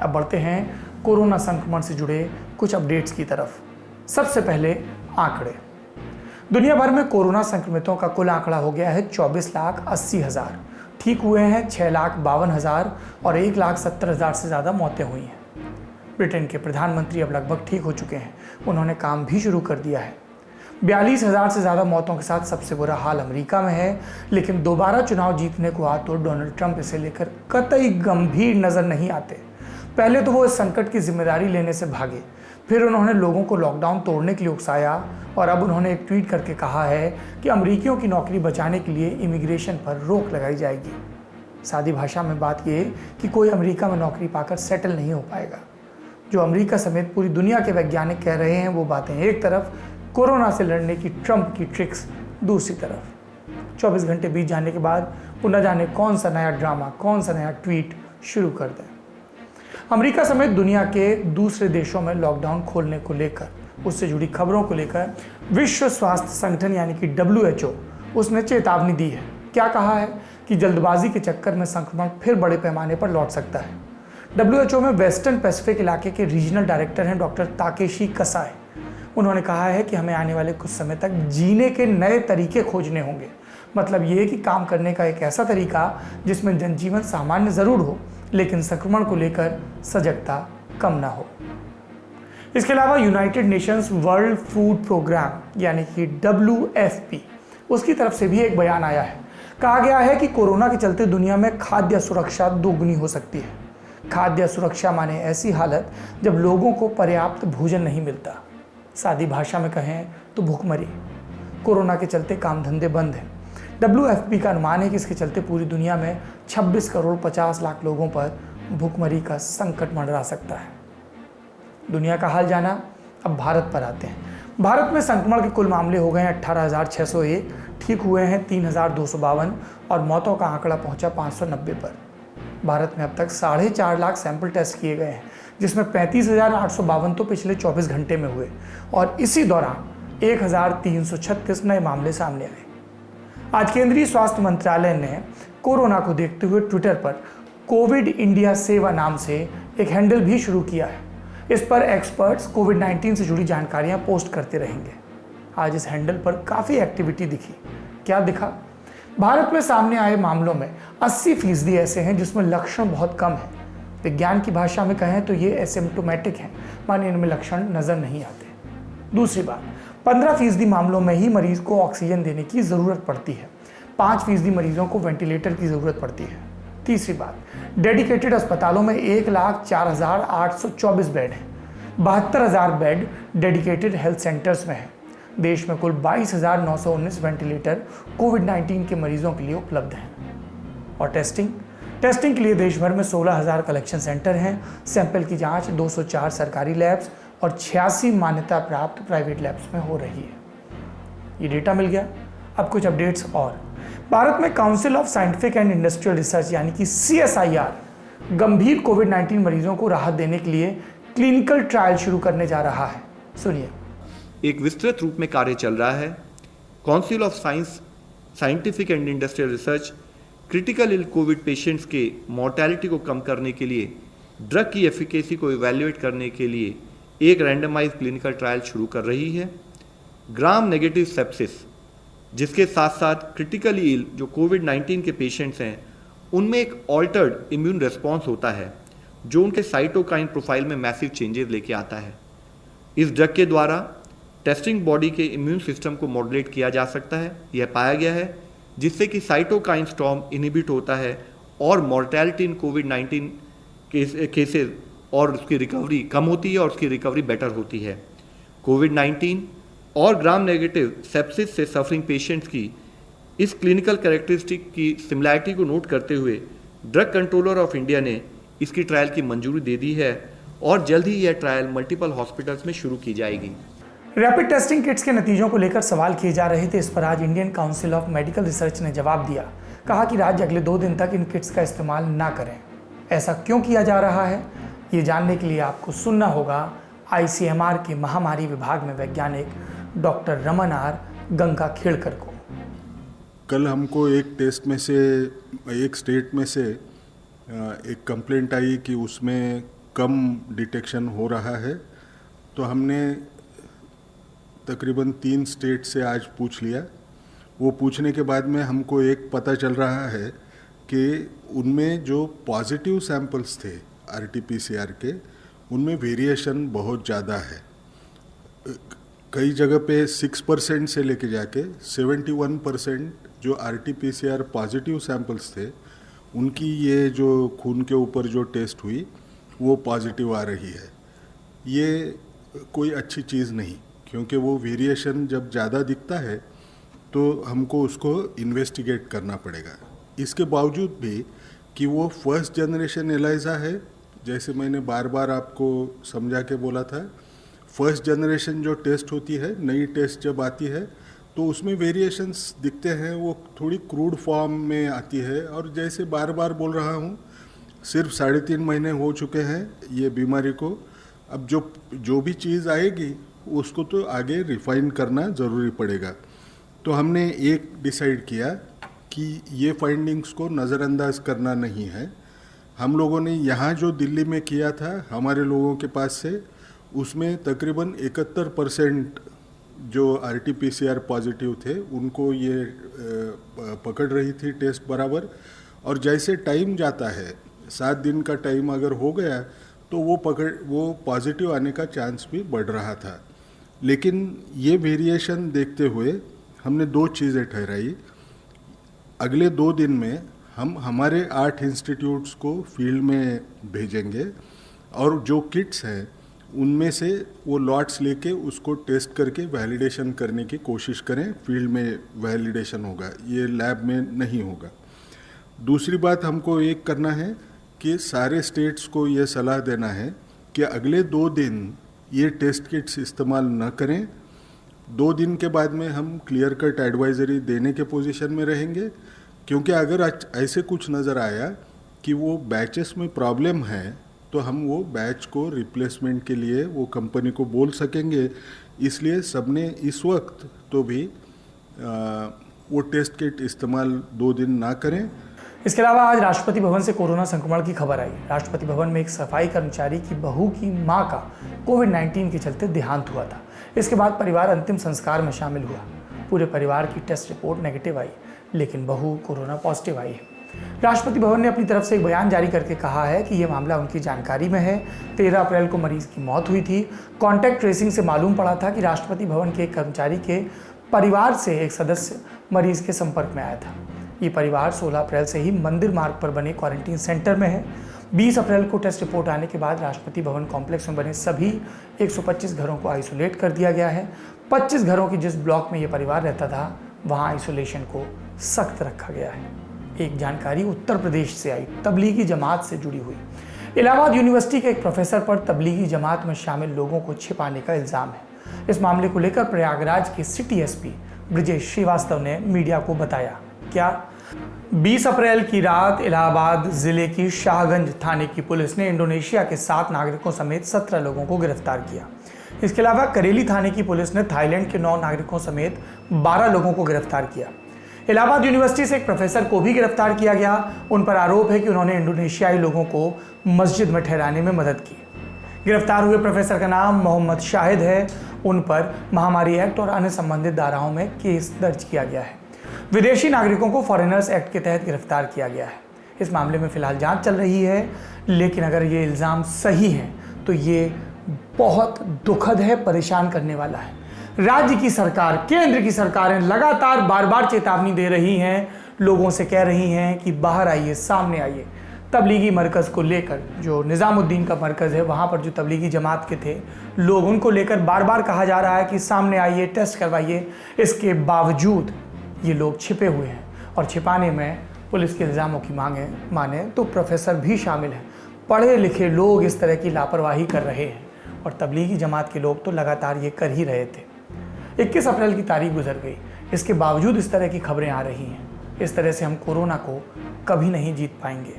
अब बढ़ते हैं कोरोना संक्रमण से जुड़े कुछ अपडेट्स की तरफ। सबसे पहले आंकड़े। दुनिया भर में कोरोना संक्रमितों का कुल आंकड़ा हो गया है 24,80,000। ठीक हुए हैं 6,52,000 और 1,70,000 से ज़्यादा मौतें हुई हैं। ब्रिटेन के प्रधानमंत्री अब लगभग ठीक हो चुके हैं, उन्होंने काम भी शुरू कर दिया है। 42,000 से ज़्यादा मौतों के साथ सबसे बुरा हाल अमेरिका में है, लेकिन दोबारा चुनाव जीतने को आ तो डोनाल्ड ट्रंप इसे लेकर कतई गंभीर नज़र नहीं आते। पहले तो वो इस संकट की जिम्मेदारी लेने से भागे, फिर उन्होंने लोगों को लॉकडाउन तोड़ने के लिए उकसाया और अब उन्होंने एक ट्वीट करके कहा है कि अमेरिकियों की नौकरी बचाने के लिए इमिग्रेशन पर रोक लगाई जाएगी। सादी भाषा में बात ये कि कोई अमेरिका में नौकरी पाकर सेटल नहीं हो पाएगा। जो अमेरिका समेत पूरी दुनिया के वैज्ञानिक कह रहे हैं वो बातें एक तरफ, कोरोना से लड़ने की ट्रंप की ट्रिक्स दूसरी तरफ। 24 घंटे बीत जाने के बाद वो न जाने कौन सा नया ड्रामा, कौन सा नया ट्वीट शुरू कर दें। अमेरिका समेत दुनिया के दूसरे देशों में लॉकडाउन खोलने को लेकर, उससे जुड़ी खबरों को लेकर विश्व स्वास्थ्य संगठन यानी कि WHO उसने चेतावनी दी है। क्या कहा है कि जल्दबाजी के चक्कर में संक्रमण फिर बड़े पैमाने पर लौट सकता है। WHO में वेस्टर्न पैसिफिक इलाके के रीजनल डायरेक्टर हैं डॉक्टर ताकेशी कसाई। उन्होंने कहा है कि हमें आने वाले कुछ समय तक जीने के नए तरीके खोजने होंगे। मतलब ये कि काम करने का एक ऐसा तरीका जिसमें जनजीवन सामान्य ज़रूर हो, लेकिन संक्रमण को लेकर सजगता कम ना हो। इसके अलावा United Nations World Food Programme यानी कि WFP उसकी तरफ से भी एक बयान आया है। कहा गया है कि कोरोना के चलते दुनिया में खाद्य सुरक्षा दोगुनी हो सकती है। खाद्य सुरक्षा माने ऐसी हालत जब लोगों को पर्याप्त भोजन नहीं मिलता। सादी भाषा में कहें तो भूखमरी। कोरोना के चलते काम धंधे बंद हैं। WFP का अनुमान है कि इसके चलते पूरी दुनिया में 26 करोड़ 50 लाख लोगों पर भूखमरी का संकट मंडरा सकता है। दुनिया का हाल जाना, अब भारत पर आते हैं। भारत में संक्रमण के कुल मामले हो गए हैं 18,601, ठीक हुए हैं 3,252 और मौतों का आंकड़ा पहुंचा 590 पर। भारत में अब तक 4.5 लाख सैंपल टेस्ट किए गए हैं, जिसमें 35,852 तो पिछले 24 घंटे में हुए और इसी दौरान 1,336 नए मामले सामने आए। आज केंद्रीय स्वास्थ्य मंत्रालय ने कोरोना को देखते हुए ट्विटर पर कोविड इंडिया सेवा नाम से एक हैंडल भी शुरू किया है। इस पर एक्सपर्ट्स कोविड-19 से जुड़ी जानकारियां पोस्ट करते रहेंगे। आज इस हैंडल पर काफ़ी एक्टिविटी दिखी। क्या दिखा? भारत में सामने आए मामलों में 80% ऐसे हैं जिसमें लक्षण बहुत कम है। विज्ञान की भाषा में कहें तो ये एसिम्प्टोमेटिक हैं, माने इनमें लक्षण नज़र नहीं आते। दूसरी बात, 15% मामलों में ही मरीज को ऑक्सीजन देने की ज़रूरत पड़ती है। 5% मरीजों को वेंटिलेटर की ज़रूरत पड़ती है। तीसरी बात, डेडिकेटेड अस्पतालों में 1,04,824 बेड हैं। 72,000 बेड डेडिकेटेड हेल्थ सेंटर्स में हैं। देश में कुल 22,919 वेंटिलेटर कोविड-19 के मरीजों के लिए उपलब्ध हैं। और टेस्टिंग के लिए देश भर में 16,000 कलेक्शन सेंटर हैं। सैंपल की जांच 204 सरकारी लैब्स और 86 मान्यता प्राप्त प्राइवेट लैब्स में हो रही है। ये डेटा मिल गया। अब कुछ अपडेट्स और। भारत में council of Scientific and Industrial research यानी कि CSIR गंभीर कोविड-19 मरीजों को राहत देने के लिए क्लिनिकल ट्रायल शुरू करने जा रहा है। सुनिए। एक विस्तृत रूप में कार्य चल रहा है। Council of Scientific and Industrial Research critical ill COVID patients के मॉर्टेलिटी को कम करने के लिए, ड्रग की एफिकेसी को इवैल्यूएट करने के लिए एक रैंडमाइज क्लिनिकल ट्रायल शुरू कर रही है। ग्राम नेगेटिव सेप्सिस, जिसके साथ साथ क्रिटिकली इल जो कोविड-19 के पेशेंट्स हैं, उनमें एक ऑल्टर्ड इम्यून रिस्पॉन्स होता है जो उनके साइटोकाइन प्रोफाइल में मैसिव चेंजेस लेके आता है। इस ड्रग के द्वारा टेस्टिंग बॉडी के इम्यून सिस्टम को मॉडुलेट किया जा सकता है। यह पाया गया है, जिससे कि साइटोकाइन स्टॉर्म इनहिबिट होता है और मॉर्टेलिटी इन कोविड-19 केसेस और उसकी रिकवरी कम होती है और उसकी रिकवरी बेटर होती है। कोविड-19 और ग्राम नेगेटिव सेप्सिस से सफरिंग पेशेंट्स की इस क्लिनिकल कैरेक्टरिस्टिक की सिमिलैरिटी को नोट करते हुए ड्रग कंट्रोलर ऑफ इंडिया ने इसकी ट्रायल की मंजूरी दे दी है और जल्द ही यह ट्रायल मल्टीपल हॉस्पिटल्स में शुरू की जाएगी। रैपिड टेस्टिंग किट्स के नतीजों को लेकर सवाल किए जा रहे थे। इस पर आज Indian council of medical research ने जवाब दिया। कहा कि राज्य अगले 2 दिन तक इन किट्स का इस्तेमाल ना करें। ऐसा क्यों किया जा रहा है, ये जानने के लिए आपको सुनना होगा ICMR के महामारी विभाग में वैज्ञानिक डॉक्टर रमन आर गंगाखेड़कर को। कल हमको एक टेस्ट में से, एक स्टेट में से एक कंप्लेंट आई कि उसमें कम डिटेक्शन हो रहा है। तो हमने तकरीबन 3 स्टेट से आज पूछ लिया। वो पूछने के बाद में हमको एक पता चल रहा है कि उनमें जो पॉजिटिव सैंपल्स थे RT-PCR के, उनमें वेरिएशन बहुत ज़्यादा है। कई जगह पे 6% से लेके जाके 71% जो RT-PCR पॉजिटिव सैंपल्स थे, उनकी ये जो खून के ऊपर जो टेस्ट हुई वो पॉजिटिव आ रही है। ये कोई अच्छी चीज़ नहीं, क्योंकि वो वेरिएशन जब ज़्यादा दिखता है तो हमको उसको इन्वेस्टिगेट करना पड़ेगा। इसके बावजूद भी कि वो फर्स्ट जनरेशन एलाइजा है, जैसे मैंने बार बार आपको समझा के बोला था, फर्स्ट जनरेशन जो टेस्ट होती है, नई टेस्ट जब आती है तो उसमें वेरिएशंस दिखते हैं, वो थोड़ी क्रूड फॉर्म में आती है। और जैसे बार बार बोल रहा हूँ, सिर्फ 3.5 महीने हो चुके हैं ये बीमारी को। अब जो भी चीज़ आएगी उसको तो आगे रिफाइन करना ज़रूरी पड़ेगा। तो हमने एक डिसाइड किया कि ये फाइंडिंग्स को नज़रअंदाज करना नहीं है। हम लोगों ने यहाँ जो दिल्ली में किया था हमारे लोगों के पास से, उसमें तकरीबन 71% जो RT-PCR पॉजिटिव थे उनको ये पकड़ रही थी टेस्ट बराबर। और जैसे टाइम जाता है, 7 दिन का टाइम अगर हो गया तो वो पॉजिटिव आने का चांस भी बढ़ रहा था। लेकिन ये वेरिएशन देखते हुए हमने 2 चीज़ें ठहराई। अगले 2 दिन में हम हमारे 8 इंस्टीट्यूट्स को फील्ड में भेजेंगे और जो किट्स हैं उनमें से वो लॉट्स लेके उसको टेस्ट करके वैलिडेशन करने की कोशिश करें। फील्ड में वैलिडेशन होगा, ये लैब में नहीं होगा। दूसरी बात हमको एक करना है कि सारे स्टेट्स को ये सलाह देना है कि अगले 2 दिन ये टेस्ट किट्स इस्तेमाल न करें। 2 दिन के बाद में हम क्लियर कट एडवाइजरी देने के पोजीशन में रहेंगे, क्योंकि अगर ऐसे कुछ नज़र आया कि वो बैचेस में प्रॉब्लम है तो हम वो बैच को रिप्लेसमेंट के लिए वो कंपनी को बोल सकेंगे। इसलिए सबने इस वक्त तो भी वो टेस्ट किट इस्तेमाल 2 दिन ना करें। इसके अलावा आज राष्ट्रपति भवन से कोरोना संक्रमण की खबर आई। राष्ट्रपति भवन में एक सफाई कर्मचारी की बहू की मां का कोविड-19 के चलते देहांत हुआ था। इसके बाद परिवार अंतिम संस्कार में शामिल हुआ। पूरे परिवार की टेस्ट रिपोर्ट नेगेटिव आई, लेकिन बहू कोरोना पॉजिटिव आई है। राष्ट्रपति भवन ने अपनी तरफ से एक बयान जारी करके कहा है कि यह मामला उनकी जानकारी में है। 13 अप्रैल को मरीज की मौत हुई थी। कॉन्टैक्ट ट्रेसिंग से मालूम पड़ा था कि राष्ट्रपति भवन के एक कर्मचारी के परिवार से एक सदस्य मरीज के संपर्क में आया था। ये परिवार 16 अप्रैल से ही मंदिर मार्ग पर बने क्वारंटीन सेंटर में है। 20 अप्रैल को टेस्ट रिपोर्ट आने के बाद राष्ट्रपति भवन कॉम्प्लेक्स में बने सभी 125 घरों को आइसोलेट कर दिया गया है। 25 घरों की जिस ब्लॉक में ये परिवार रहता था वहाँ आइसोलेशन को सख्त रखा गया है। एक जानकारी उत्तर प्रदेश से आई, तबलीगी जमात से जुड़ी हुई। इलाहाबाद यूनिवर्सिटी के एक प्रोफेसर पर तबलीगी जमात में शामिल लोगों को छिपाने का इल्ज़ाम है। इस मामले को लेकर प्रयागराज के सिटी एसपी ब्रजेश श्रीवास्तव ने मीडिया को बताया। क्या 20 अप्रैल की रात इलाहाबाद जिले की शाहगंज थाने की पुलिस ने इंडोनेशिया के 7 नागरिकों समेत 17 लोगों को गिरफ्तार किया। इसके अलावा करेली थाने की पुलिस ने थाईलैंड के 9 नागरिकों समेत 12 लोगों को गिरफ्तार किया। इलाहाबाद यूनिवर्सिटी से एक प्रोफेसर को भी गिरफ्तार किया गया। उन पर आरोप है कि उन्होंने इंडोनेशियाई लोगों को मस्जिद में ठहराने में मदद की। गिरफ्तार हुए प्रोफेसर का नाम मोहम्मद शाहिद है। उन पर महामारी एक्ट और अन्य संबंधित धाराओं में केस दर्ज किया गया है। विदेशी नागरिकों को फॉरेनर्स एक्ट के तहत गिरफ्तार किया गया है। इस मामले में फिलहाल जांच चल रही है, लेकिन अगर ये इल्ज़ाम सही है तो ये बहुत दुखद है, परेशान करने वाला है। राज्य की सरकार, केंद्र की सरकारें लगातार बार बार चेतावनी दे रही हैं, लोगों से कह रही हैं कि बाहर आइए, सामने आइए। तबलीगी मरकज़ को लेकर, जो निज़ामुद्दीन का मरकज़ है, वहाँ पर जो तबलीगी जमात के थे लोग, उनको लेकर बार बार कहा जा रहा है कि सामने आइए, टेस्ट करवाइए। इसके बावजूद ये लोग छिपे हुए हैं और छिपाने में पुलिस के इल्ज़ामों की माने तो प्रोफेसर भी शामिल हैं। पढ़े लिखे लोग इस तरह की लापरवाही कर रहे हैं और तबलीगी जमात के लोग तो लगातार ये कर ही रहे थे। 21 अप्रैल की तारीख गुजर गई, इसके बावजूद इस तरह की खबरें आ रही हैं। इस तरह से हम कोरोना को कभी नहीं जीत पाएंगे।